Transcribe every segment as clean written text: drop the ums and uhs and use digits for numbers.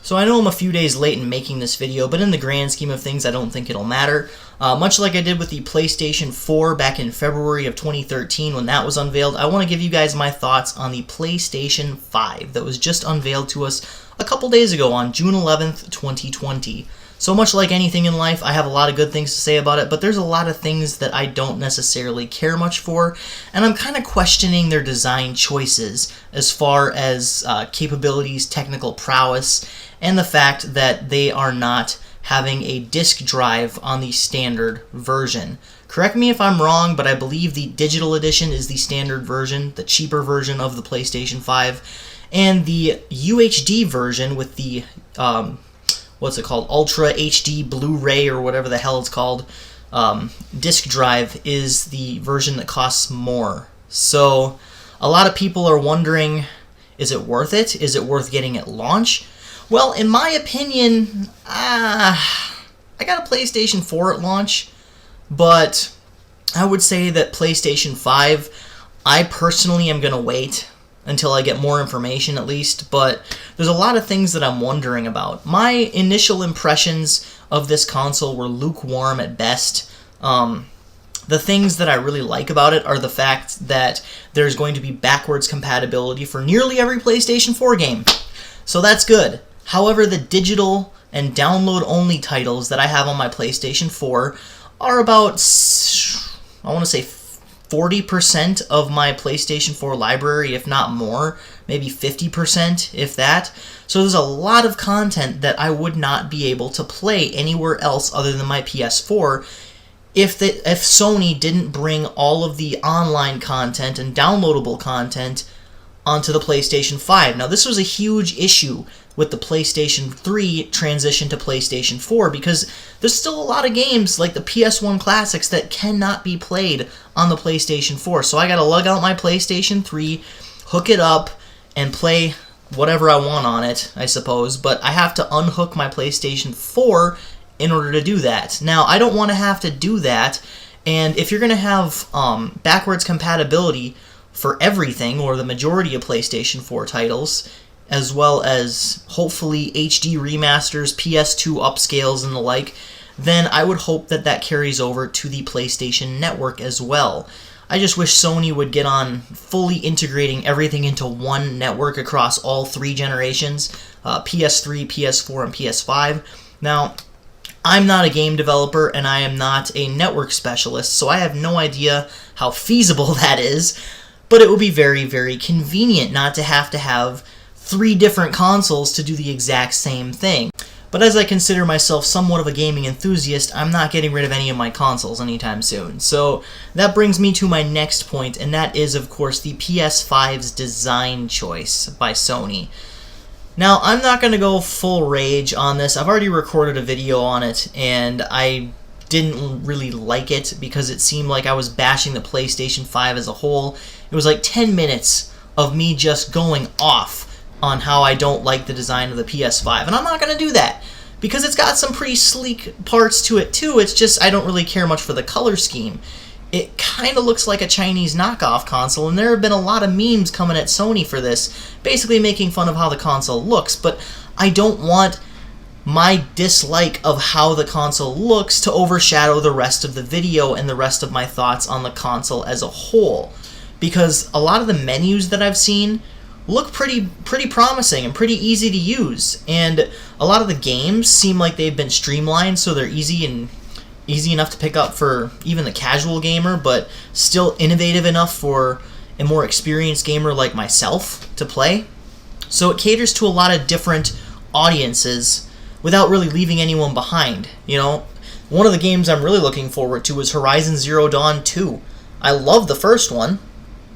So I know I'm a few days late in making this video, but in the grand scheme of things, I don't think it'll matter. Much like I did with the PlayStation 4 back in February of 2013 when that was unveiled, I want to give you guys my thoughts on the PlayStation 5 that was just unveiled to us a couple days ago on June 11th, 2020. So much like anything in life, I have a lot of good things to say about it, but there's a lot of things that I don't necessarily care much for, and I'm kind of questioning their design choices as far as capabilities, technical prowess, and the fact that they are not having a disk drive on the standard version. Correct me if I'm wrong, but I believe the digital edition is the standard version, the cheaper version of the PlayStation 5, and the UHD version with the what's it called, Ultra HD Blu-ray or whatever the hell it's called, disk drive is the version that costs more. So a lot of people are wondering, is it worth it? Is it worth getting at launch? Well, in my opinion, I got a PlayStation 4 at launch, but I would say that PlayStation 5, I personally am going to wait until I get more information at least, but there's a lot of things that I'm wondering about. My initial impressions of this console were lukewarm at best. The things that I really like about it are the fact that there's going to be backwards compatibility for nearly every PlayStation 4 game, so that's good. However, the digital and download-only titles that I have on my PlayStation 4 are about, I want to say 40% of my PlayStation 4 library, if not more, maybe 50%, if that. So there's a lot of content that I would not be able to play anywhere else other than my PS4 if Sony didn't bring all of the online content and downloadable content onto the PlayStation 5. Now, this was a huge issue with the PlayStation 3 transition to PlayStation 4 because there's still a lot of games like the PS1 classics that cannot be played on the PlayStation 4. So I gotta lug out my PlayStation 3, hook it up, and play whatever I want on it, I suppose, but I have to unhook my PlayStation 4 in order to do that. Now, I don't want to have to do that, and if you're going to have backwards compatibility for everything, or the majority of PlayStation 4 titles, as well as hopefully HD remasters, PS2 upscales, and the like, then I would hope that that carries over to the PlayStation Network as well. I just wish Sony would get on fully integrating everything into one network across all three generations, PS3, PS4, and PS5. Now, I'm not a game developer, and I am not a network specialist, so I have no idea how feasible that is, but it would be very, very convenient not to have three different consoles to do the exact same thing. But as I consider myself somewhat of a gaming enthusiast, I'm not getting rid of any of my consoles anytime soon. So that brings me to my next point, and that is, of course, the PS5's design choice by Sony. Now, I'm not going to go full rage on this. I've already recorded a video on it, and I didn't really like it because it seemed like I was bashing the PlayStation 5 as a whole. It was like 10 minutes of me just going off on how I don't like the design of the PS5, and I'm not going to do that because it's got some pretty sleek parts to it too. It's just I don't really care much for the color scheme. It kind of looks like a Chinese knockoff console, and there have been a lot of memes coming at Sony for this, basically making fun of how the console looks, but I don't want my dislike of how the console looks to overshadow the rest of the video and the rest of my thoughts on the console as a whole, because a lot of the menus that I've seen look pretty promising and pretty easy to use, and a lot of the games seem like they've been streamlined so they're easy enough to pick up for even the casual gamer, but still innovative enough for a more experienced gamer like myself to play. So it caters to a lot of different audiences without really leaving anyone behind. You know, one of the games I'm really looking forward to is Horizon Zero Dawn 2. I love the first one.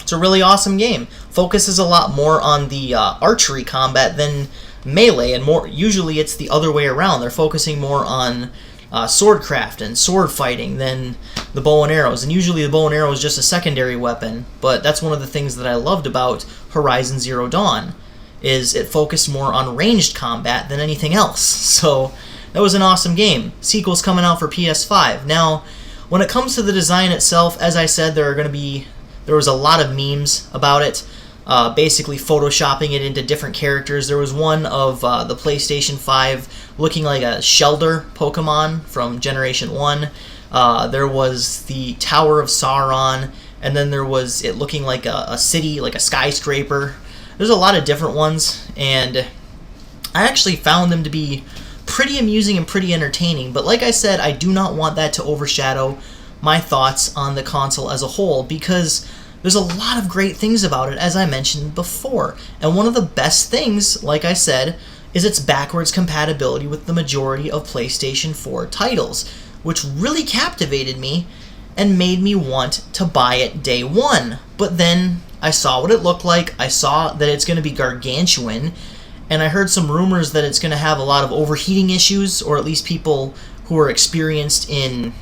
It's a really awesome game. Focuses a lot more on the archery combat than melee, and usually it's the other way around. They're focusing more on swordcraft and sword fighting than the bow and arrows, and usually the bow and arrow is just a secondary weapon, but that's one of the things that I loved about Horizon Zero Dawn, is it focused more on ranged combat than anything else. So that was an awesome game. Sequel's coming out for PS5. Now, when it comes to the design itself, as I said, there was a lot of memes about it. basically photoshopping it into different characters. There was one of the PlayStation 5 looking like a Shelder Pokemon from Generation 1. There was the Tower of Sauron, and then there was it looking like a city, like a skyscraper. There's a lot of different ones, and I actually found them to be pretty amusing and pretty entertaining. But like I said, I do not want that to overshadow my thoughts on the console as a whole, because there's a lot of great things about it, as I mentioned before. And one of the best things, like I said, is its backwards compatibility with the majority of PlayStation 4 titles, which really captivated me and made me want to buy it day one. But then I saw what it looked like, I saw that it's going to be gargantuan, and I heard some rumors that it's going to have a lot of overheating issues, or at least people who are experienced in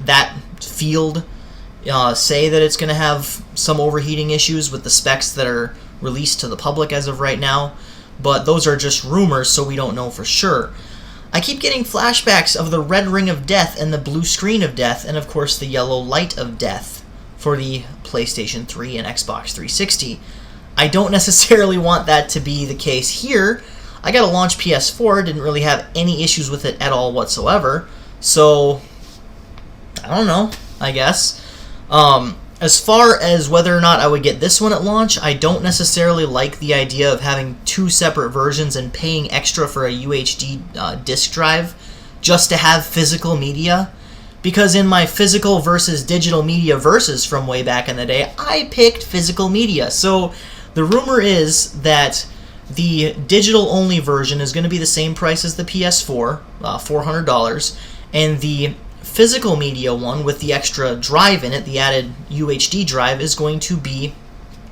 that field say that it's going to have some overheating issues with the specs that are released to the public as of right now. But those are just rumors, so we don't know for sure. I keep getting flashbacks of the red ring of death and the blue screen of death, and of course the yellow light of death for the PlayStation 3 and Xbox 360. I don't necessarily want that to be the case here. I got a launch PS4, didn't really have any issues with it at all whatsoever, so I don't know, I guess. As far as whether or not I would get this one at launch, I don't necessarily like the idea of having two separate versions and paying extra for a UHD disk drive just to have physical media. Because in my physical versus digital media versus from way back in the day, I picked physical media. So the rumor is that the digital-only version is going to be the same price as the PS4, $400, and the physical media one with the extra drive in it, the added UHD drive, is going to be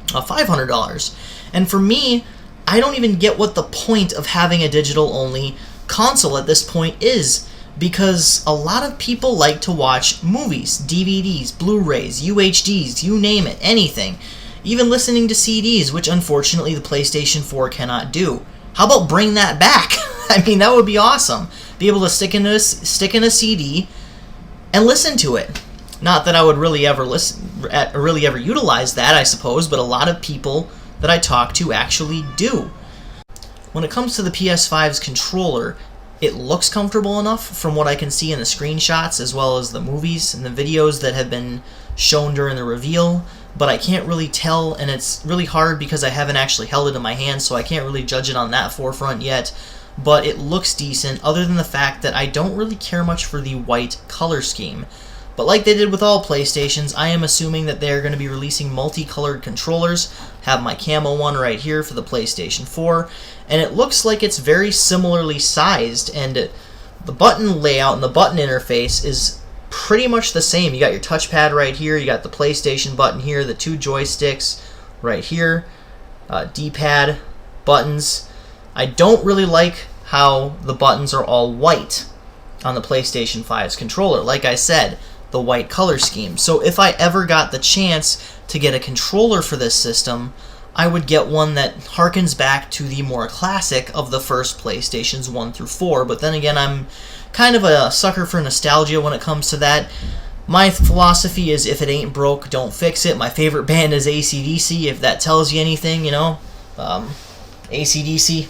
$500. And for me, I don't even get what the point of having a digital-only console at this point is, because a lot of people like to watch movies, DVDs, Blu-rays, UHDs, you name it, anything. Even listening to CDs, which unfortunately the PlayStation 4 cannot do. How about bring that back? I mean, that would be awesome. Be able to stick in a CD and listen to it. Not that I would really ever utilize that, I suppose, but a lot of people that I talk to actually do. When it comes to the PS5's controller, it looks comfortable enough from what I can see in the screenshots, as well as the movies and the videos that have been shown during the reveal, but I can't really tell, and it's really hard because I haven't actually held it in my hand, so I can't really judge it on that forefront yet. But it looks decent, other than the fact that I don't really care much for the white color scheme. But like they did with all PlayStations, I am assuming that they're going to be releasing multicolored controllers. Have my camo one right here for the PlayStation 4, and it looks like it's very similarly sized, and the button layout and the button interface is pretty much the same. You got your touchpad right here, you got the PlayStation button here, the two joysticks right here, D-pad, buttons. I don't really like how the buttons are all white on the PlayStation 5's controller. Like I said, the white color scheme. So if I ever got the chance to get a controller for this system, I would get one that harkens back to the more classic of the first PlayStations 1 through 4. But then again, I'm kind of a sucker for nostalgia when it comes to that. My philosophy is, if it ain't broke, don't fix it. My favorite band is AC/DC, if that tells you anything, you know. AC/DC.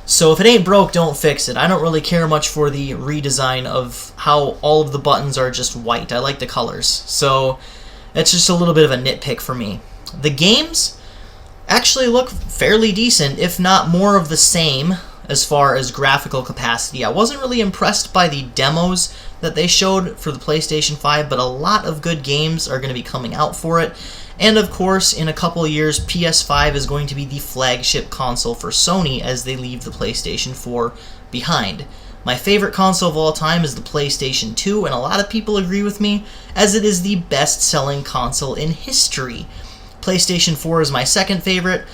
So if it ain't broke, don't fix it. I don't really care much for the redesign of how all of the buttons are just white. I like the colors. So that's just a little bit of a nitpick for me. The games actually look fairly decent, if not more of the same as far as graphical capacity. I wasn't really impressed by the demos that they showed for the PlayStation 5, but a lot of good games are going to be coming out for it. And of course, in a couple of years, PS5 is going to be the flagship console for Sony as they leave the PlayStation 4 behind. My favorite console of all time is the PlayStation 2, and a lot of people agree with me, as it is the best-selling console in history. PlayStation 4 is my second favorite.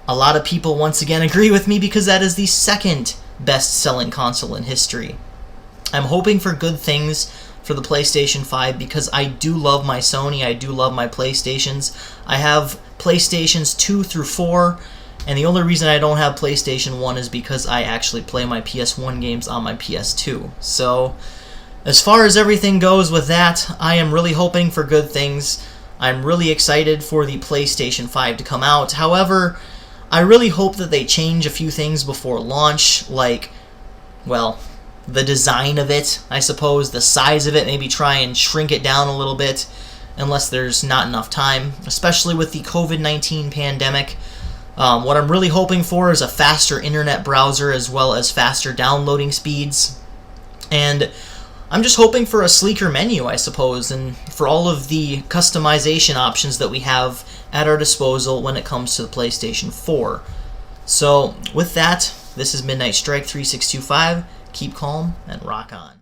A lot of people once again agree with me because that is the second best-selling console in history. I'm hoping for good things for the PlayStation 5 because I do love my Sony, I do love my PlayStations. I have PlayStations 2 through 4, and the only reason I don't have PlayStation 1 is because I actually play my PS1 games on my PS2. So, as far as everything goes with that, I am really hoping for good things. I'm really excited for the PlayStation 5 to come out. However, I really hope that they change a few things before launch, like, well, the design of it, I suppose, the size of it, maybe try and shrink it down a little bit, unless there's not enough time, especially with the COVID-19 pandemic. What I'm really hoping for is a faster internet browser as well as faster downloading speeds. And I'm just hoping for a sleeker menu, I suppose, and for all of the customization options that we have at our disposal when it comes to the PlayStation 4. So, with that, this is Midnight Strike 3625. Keep calm and rock on.